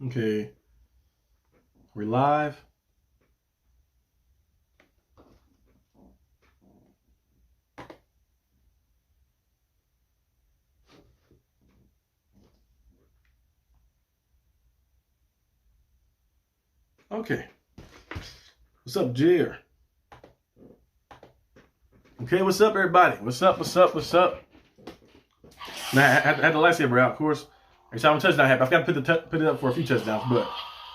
Okay. We're live. Okay. What's up, Jer? Okay, what's up, everybody? What's up? Now, I had the lightsaber out, of course. Every time a touchdown happens, I've got to put it up for a few touchdowns. But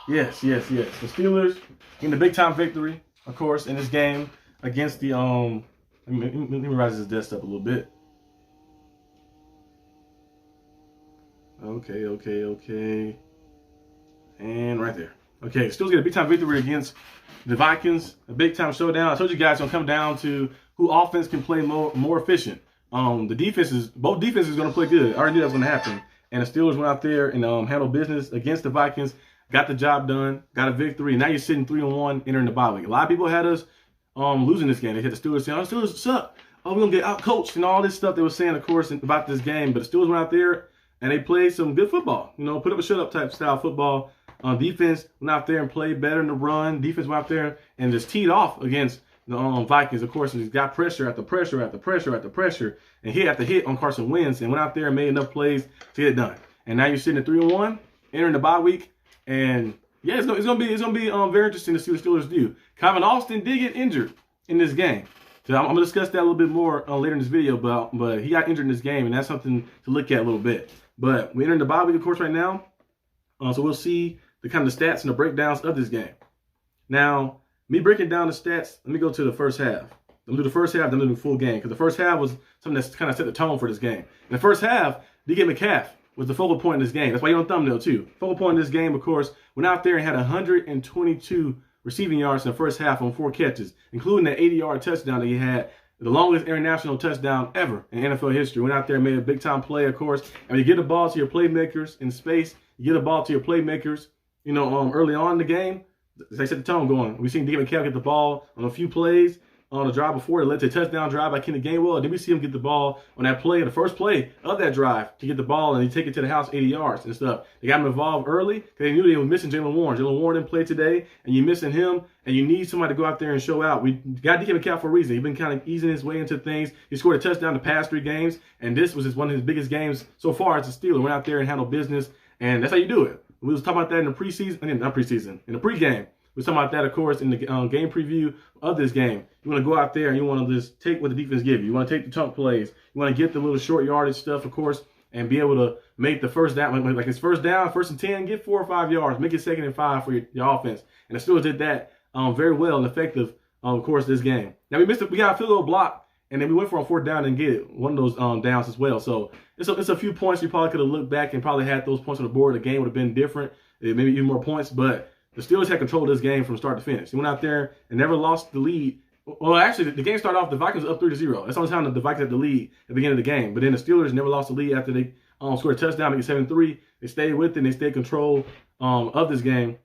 yes. The Steelers getting the big time victory, of course, in this game against the Let me rise this desk up a little bit. Okay. And right there. Okay, Steelers get a big time victory against the Vikings. A big time showdown. I told you guys it's gonna come down to who offense can play more efficient. Both defenses gonna play good. I already knew that was gonna happen. And the Steelers went out there and handled business against the Vikings, got the job done, got a victory. And now you're sitting 3-1 entering the bye week. A lot of people had us losing this game. They had the Steelers saying, "Oh, the Steelers suck. Oh, we're gonna get out coached," and all this stuff they were saying, of course, about this game. But the Steelers went out there and they played some good football. Put up a shut up type style football. Defense went out there and played better in the run. Defense went out there and just teed off against the Vikings, of course, and he's got pressure after pressure, and hit after hit on Carson Wentz, and went out there and made enough plays to get it done. And now you're sitting at 3-1, entering the bye week, and yeah, it's gonna be very interesting to see what the Steelers do. Calvin Austin did get injured in this game, so I'm gonna discuss that a little bit more later in this video. But he got injured in this game, and that's something to look at a little bit. But we're entering the bye week, of course, right now, so we'll see the kind of the stats and the breakdowns of this game. Now, me breaking down the stats, let me go to the first half. I'm gonna do the first half, then I'm gonna do the full game, because the first half was something that's kind of set the tone for this game. In the first half, DK Metcalf was the focal point in this game. That's why you're on thumbnail too. Focal point in this game, of course, went out there and had 122 receiving yards in the first half on 4 catches, including that 80-yard touchdown that he had, the longest international touchdown ever in NFL history. Went out there and made a big-time play, of course. And when you get the ball to your playmakers in space, you get the ball to your playmakers, early on in the game, they set the tone going. We've seen DK Metcalf get the ball on a few plays on the drive before that led to a touchdown drive by Kenny Gainwell. And then we see him get the ball on that play, the first play of that drive, to get the ball and he take it to the house 80 yards and stuff. They got him involved early because they knew they were missing Jaylen Warren. Jaylen Warren didn't play today, and you're missing him, and you need somebody to go out there and show out. We got DK Metcalf for a reason. He's been kind of easing his way into things. He scored a touchdown the past 3 games, and this was one of his biggest games so far as a Steeler. Went out there and handled business, and that's how you do it. We was talking about that in the preseason, in the pregame. We was talking about that, of course, in the game preview of this game. You want to go out there and you want to just take what the defense gives you. You want to take the chunk plays. You want to get the little short yardage stuff, of course, and be able to make the first down. Like it's first down, 1st and 10, get 4 or 5 yards. Make it 2nd and 5 for your offense. And the Steelers did that very well and effective, of course, this game. Now, we got a field goal block, and then we went for a 4th down and get it, one of those downs as well. So it's a few points you probably could have looked back and probably had those points on the board. The game would have been different, maybe even more points, but the Steelers had control of this game from start to finish. They went out there and never lost the lead. Well, actually, the game started off, the Vikings up 3-0. That's the only time that the Vikings had the lead at the beginning of the game. But then the Steelers never lost the lead after they scored a touchdown, make it 7-3. They stayed with it, and they stayed control of this game.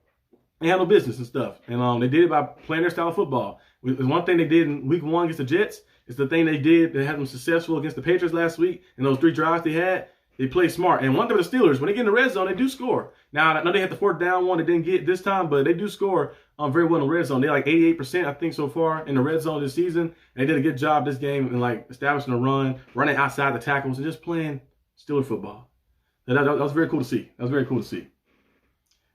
They handled business and stuff. And they did it by playing their style of football. There's one thing they did in week 1 against the Jets. It's the thing they did that had them successful against the Patriots last week. And those 3 drives they had, they play smart. And one thing with the Steelers, when they get in the red zone, they do score. Now, I know they had the 4th down one they didn't get this time, but they do score very well in the red zone. They're like 88%, I think, so far in the red zone this season. And they did a good job this game in like establishing a run, running outside the tackles, and just playing Steeler football. That was very cool to see.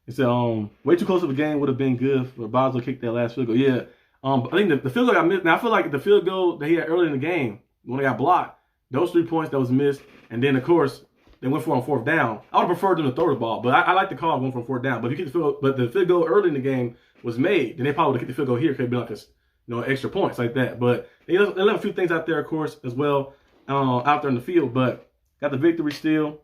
It's way too close to the game would have been good for Boswell kick that last field goal. Yeah, I think the field goal got missed. Now, I feel like the field goal that he had early in the game, when they got blocked, those 3 points that was missed, and then, of course, they went for on 4th down. I would have preferred them to throw the ball, but I like the call going for 4th down. But if you get the field goal early in the game was made, then they probably would have kicked the field goal here. Could have been like extra points like that. But they left a few things out there, of course, as well, out there in the field. But got the victory still.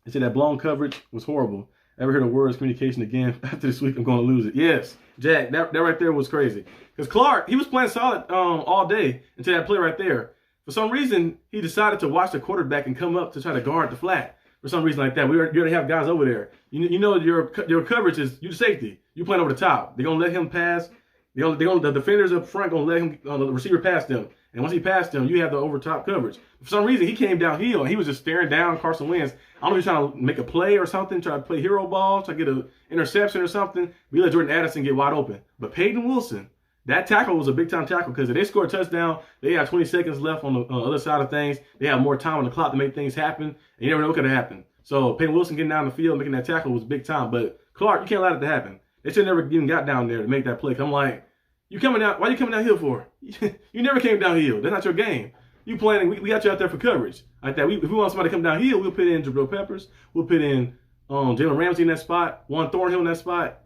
They said that blown coverage was horrible. Ever heard of words communication again? After this week, I'm going to lose it. Yes, Jack, that right there was crazy. Because Clark, he was playing solid all day until that play right there. For some reason, he decided to watch the quarterback and come up to try to guard the flat. For some reason like that, you already have guys over there. You know your coverage is you safety. You playing over the top. They're gonna let him pass. The defenders up front gonna let him the receiver pass them, And once he passed him, you have the over top coverage. For some reason, he came downhill and he was just staring down Carson Wentz. I don't know if he's trying to make a play or something, try to play hero ball, try to get an interception or something. We let Jordan Addison get wide open. But Peyton Wilson, that tackle was a big time tackle because if they score a touchdown, they have 20 seconds left on the other side of things. They have more time on the clock to make things happen. And you never know what could have happened. So Peyton Wilson getting down the field, making that tackle was big time. But Clark, you can't allow that to happen. They should never even got down there to make that play. I'm like, you coming out? Why are you coming downhill for? You never came downhill. That's not your game. You playing? We got you out there for coverage like that. If we want somebody to come downhill, we'll put in Jabril Peppers. We'll put in Jalen Ramsey in that spot. Juan Thornhill in that spot.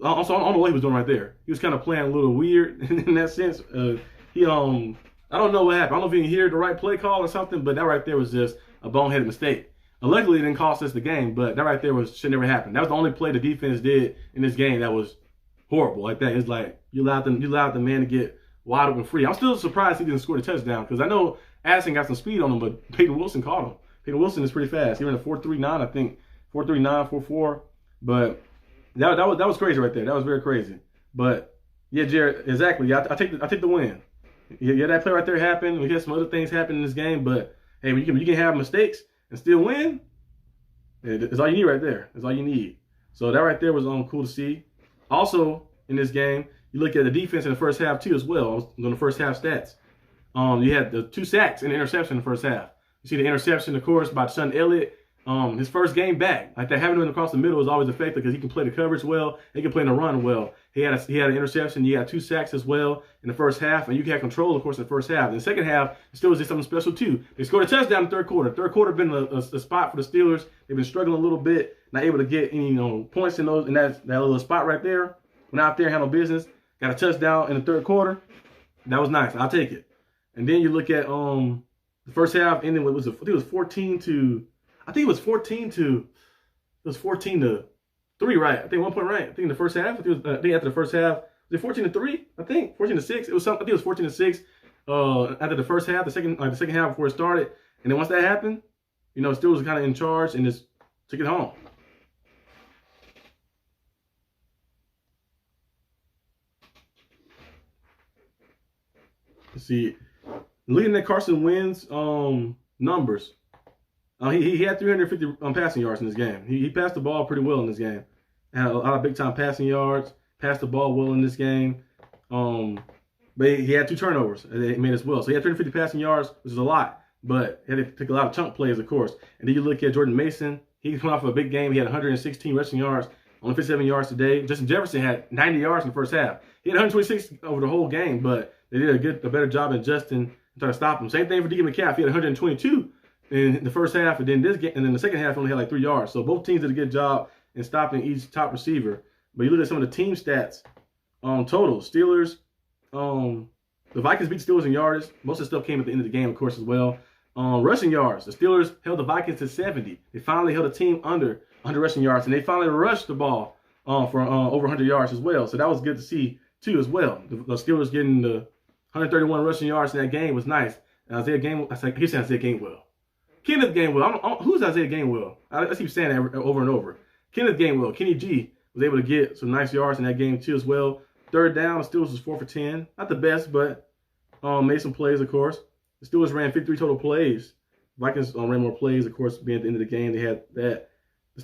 Also, I don't know what he was doing right there. He was kind of playing a little weird in that sense. I don't know what happened. I don't know if he didn't hear the right play call or something, but that right there was just a boneheaded mistake. Luckily, it didn't cost us the game, but that right there should never happen. That was the only play the defense did in this game that was horrible like that. It's like you allowed the man to get wide open free. I'm still surprised he didn't score the touchdown because I know Addison got some speed on him, but Peyton Wilson caught him. Peyton Wilson is pretty fast. He ran a 4.39, I think, 4.39, 4.4. But that was crazy right there. That was very crazy. But yeah, Jared, exactly. I take the win. Yeah, that play right there happened. We had some other things happen in this game, but hey, when you can have mistakes and still win, it's all you need right there. It's all you need. So that right there was cool to see. Also in this game, you look at the defense in the first half too as well. I was on the first half stats. You had the 2 sacks and interception in the first half. You see the interception, of course, by Sean Elliott. His first game back. Like that, having him across the middle is always effective because he can play the coverage well. He can play in the run well. He had an interception. He had 2 sacks as well in the first half, and you had control, of course, in the first half. In the second half, it still was just something special too. They scored a touchdown in the third quarter. Third quarter been a spot for the Steelers. They've been struggling a little bit, not able to get any points in that little spot right there. Went out there, handled business, got a touchdown in the third quarter. That was nice. I'll take it. And then you look at the first half ending with I think it was 14 to 3, right? I think 1 point right. I think in the first half. I think after the first half, was it 14 to 3? I think 14 to 6. It was something. I think it was 14 to 6. After the first half, the second half before it started, and then once that happened, Steelers was kind of in charge and just took it home. Let's see, looking at Carson Wentz numbers. He had 350 passing yards in this game. He passed the ball pretty well in this game. Had a lot of big time passing yards. Passed the ball well in this game. But he had 2 turnovers that made as well. So he had 350 passing yards, which is a lot. But he had to take a lot of chunk plays, of course. And then you look at Jordan Mason. He came off of a big game. He had 116 rushing yards, only 57 yards today. Justin Jefferson had 90 yards in the first half. He had 126 over the whole game, but they did a better job than Justin trying to stop him. Same thing for DK Metcalf. He had 122 in the first half, and then the second half only had like 3 yards. So both teams did a good job in stopping each top receiver. But you look at some of the team stats, total Steelers. The Vikings beat the Steelers in yards. Most of the stuff came at the end of the game, of course, as well. Rushing yards, the Steelers held the Vikings to 70. They finally held a team under 100 rushing yards, and they finally rushed the ball for over 100 yards as well. So that was good to see too as well. The Steelers getting the 131 rushing yards in that game was nice. And Isaiah Gainwell, he said Isaiah Gainwell. Kenneth Gainwell. Who's Isaiah Gainwell? I keep saying that over and over. Kenneth Gainwell. Kenny G was able to get some nice yards in that game too as well. Third down, the Steelers was 4 for 10. Not the best, but made some plays, of course. The Steelers ran 53 total plays. Vikings ran more plays, of course, being at the end of the game. They had that.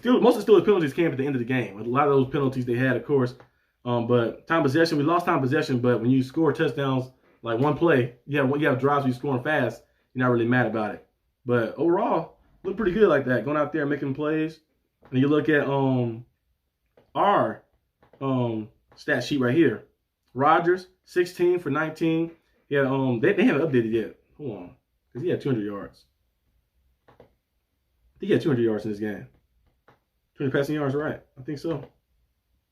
Most of the Steelers penalties came at the end of the game. A lot of those penalties they had, of course. But time possession, we lost time possession, but when you score touchdowns, like one play, you have drives where you're scoring fast, you're not really mad about it. But overall, look pretty good like that, going out there and making plays. And you look at our stat sheet right here. Rodgers, 16 for 19. Yeah, they haven't updated yet. Hold on, because he had 200 yards. I think he had 200 yards in this game. 200 passing yards, right? I think so.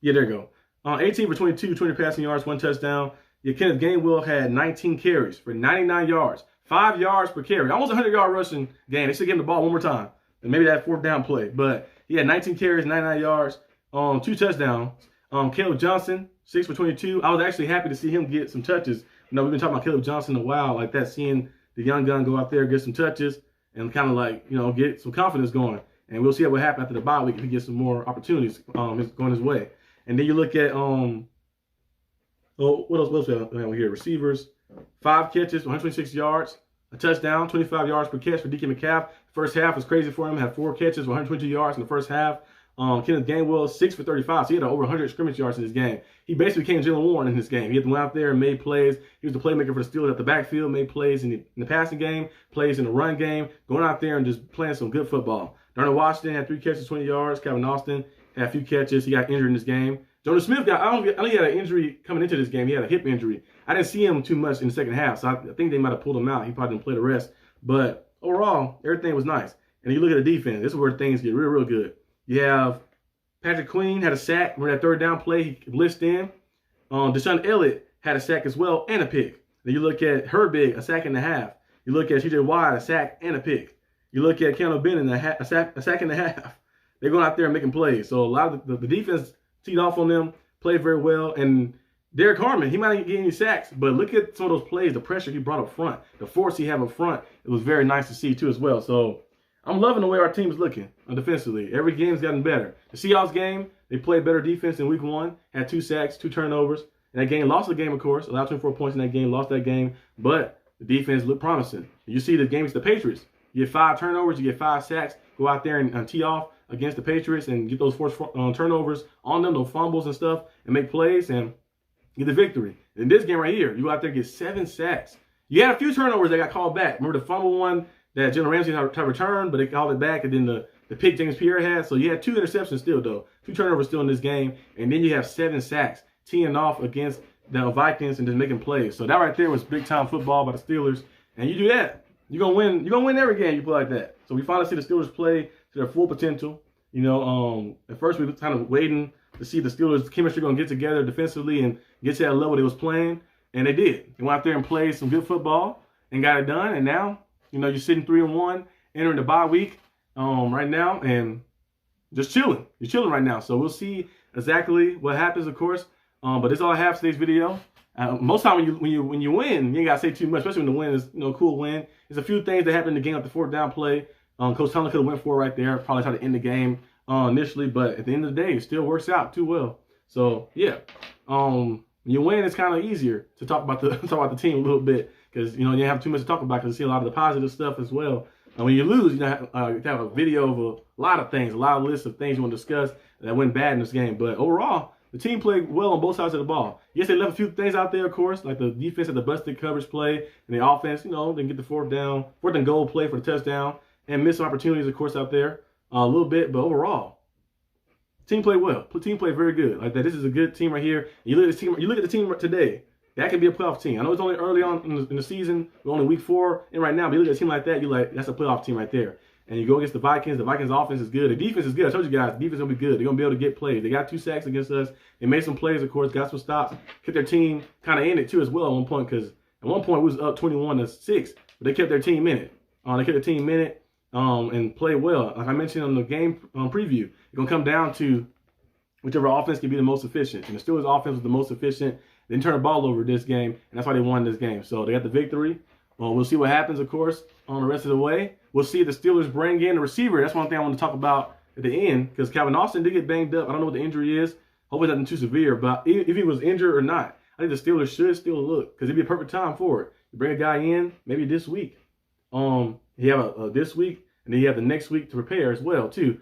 Yeah, there you go. 18 for 22, 200 passing yards, 1 touchdown. Yeah, Kenneth Gainwell had 19 carries for 99 yards. 5 yards per carry. Almost 100-yard rushing game. They should give him the ball one more time. And maybe that 4th down play. But he had 19 carries, 99 yards, 2 touchdowns. Caleb Johnson, 6 for 22. I was actually happy to see him get some touches. We've been talking about Caleb Johnson a while, like that, seeing the young gun go out there, get some touches, and kind of like, get some confidence going. And we'll see what happens after the bye week if he gets some more opportunities going his way. And then you look at, what else we have here? Receivers. 5 catches, 126 yards, a touchdown, 25 yards per catch for DK Metcalf. First half was crazy for him. Had 4 catches, 122 yards in the first half. Kenneth Gainwell, 6 for 35. So he had over 100 scrimmage yards in this game. He basically became Jalen Warren in this game. He had to go out there and made plays. He was the playmaker for the Steelers at the backfield, made plays in the passing game, plays in the run game, going out there and just playing some good football. Darnell Washington had 3 catches, 20 yards. Calvin Austin had a few catches. He got injured in this game. Jonas Smith I know he had an injury coming into this game. He had a hip injury. I didn't see him too much in the second half, so I think they might have pulled him out. He probably didn't play the rest. But overall, everything was nice. And you look at the defense. This is where things get real good. You have Patrick Queen had a sack. Remember that 3rd down play? He blitzed in. Deshaun Elliott had a sack as well and a pick. Then you look at Herbig, a sack and a half. You look at TJ Watt, a sack and a pick. You look at Kendall Benton, a sack and a half. They're going out there and making plays. So a lot of the defense teed off on them, played very well. And Derek Harmon, he might not get any sacks, but look at some of those plays, the pressure he brought up front, the force he had up front. It was very nice to see too as well. So I'm loving the way our team is looking defensively. Every game's gotten better. The Seahawks game, they played better defense in week 1, had 2 sacks, 2 turnovers. And that game, lost the game, of course, allowed 24 points in that game, lost that game. But the defense looked promising. You see the game against the Patriots. You get 5 turnovers, you get 5 sacks, go out there and tee off against the Patriots and get those forced turnovers on them, those fumbles and stuff, and make plays and get the victory. In this game right here, you go out there and get 7 sacks. You had a few turnovers that got called back. Remember the fumble one that Jalen Ramsey had to return, but they called it back, and then the pick James Pierre had. So you had 2 interceptions still, though. 2 turnovers still in this game, and then you have 7 sacks teeing off against the Vikings and just making plays. So that right there was big-time football by the Steelers, and you do that, you're gonna win. You're gonna win every game you play like that. So we finally see the Steelers play to their full potential. You know, at first we were kind of waiting to see the Steelers' chemistry going to get together defensively and get to that level they was playing, and they did. They went out there and played some good football and got it done. And now, you know, you're sitting 3-1, entering the bye week right now, and just chilling. You're chilling right now. So we'll see exactly what happens, of course. But that's all I have for today's video. Most time when you win, you ain't gotta say too much, especially when the win is a cool win. There's a few things that happened in the game at the 4th down play. Coach Tomlin could have went for it right there. Probably tried to end the game initially, but at the end of the day, it still works out too well. So yeah, when you win, it's kind of easier to talk about the team a little bit because you don't have too much to talk about because you see a lot of the positive stuff as well. And when you lose, you have a video of a lot of things, a lot of lists of things you want to discuss that went bad in this game. But overall, the team played well on both sides of the ball. Yes, they left a few things out there, of course, like the defense had the busted coverage play, and the offense, didn't get the 4th and goal play for the touchdown, and missed some opportunities, of course, out there a little bit. But overall, team played well. The team played very good. Like that, this is a good team right here. You look at this team. You look at the team today. That can be a playoff team. I know it's only early on in the season. We're only week 4 and right now. But you look at a team like that, you're like, that's a playoff team right there. And you go against the Vikings. The Vikings' offense is good. The defense is good. I told you guys, the defense is going to be good. They're going to be able to get plays. They got 2 sacks against us. They made some plays, of course, got some stops. Kept their team kind of in it, too, as well at one point. Because at one point, we was up 21-6. But they kept their team in it. They kept their team in it and played well. Like I mentioned on the game preview, it's going to come down to whichever offense can be the most efficient. And the Steelers' offense was the most efficient. They didn't turn the ball over this game, and that's why they won this game. So they got the victory. We'll see what happens, of course, on the rest of the way. We'll see if the Steelers bring in the receiver. That's one thing I want to talk about at the end because Calvin Austin did get banged up. I don't know what the injury is. Hopefully nothing too severe. But if he was injured or not, I think the Steelers should still look because it'd be a perfect time for it. You bring a guy in maybe this week. You have this week, and then you have the next week to prepare as well, too.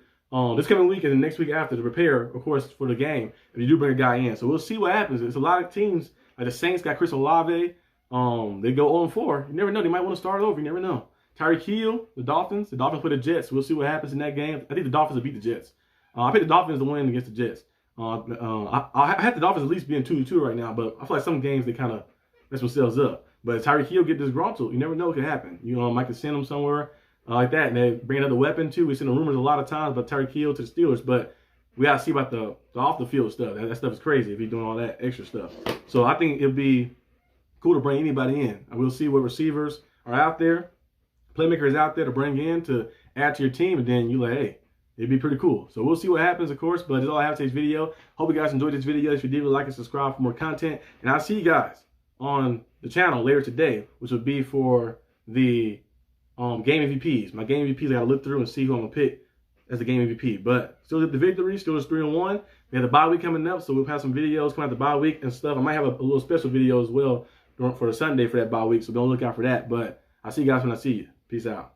This coming week and the next week after to prepare, of course, for the game if you do bring a guy in. So we'll see what happens. There's a lot of teams, like the Saints got Chris Olave. They go 0-4. You never know. They might want to start over. You never know. Tyreek Hill, the Dolphins play the Jets. We'll see what happens in that game. I think the Dolphins will beat the Jets. I picked the Dolphins to win against the Jets. I had the Dolphins at least being 2-2 right now, but I feel like some games they kind of mess themselves up. But Tyreek Hill get disgruntled. You never know what could happen. Might could send him somewhere like that, and they bring another weapon too. We've seen the rumors a lot of times about Tyreek Hill to the Steelers, but we got to see about the off the field stuff. That stuff is crazy if he's doing all that extra stuff. So I think it'd be cool to bring anybody in. And we'll see what receivers are out there, playmakers out there to bring in to add to your team, and then you like, hey, it'd be pretty cool. So we'll see what happens, of course, but that's all I have for today's video. Hope you guys enjoyed this video. If you did, like and subscribe for more content, and I'll see you guys on the channel later today, which will be for the game MVPs. My game MVPs I got to look through and see who I'm going to pick as the game MVP. But still get the victory, still is 3-1. We have the bye week coming up, so we'll have some videos coming out the bye week and stuff. I might have a little special video as well for the Sunday for that bye week. So don't look out for that. But I'll see you guys when I see you. Peace out.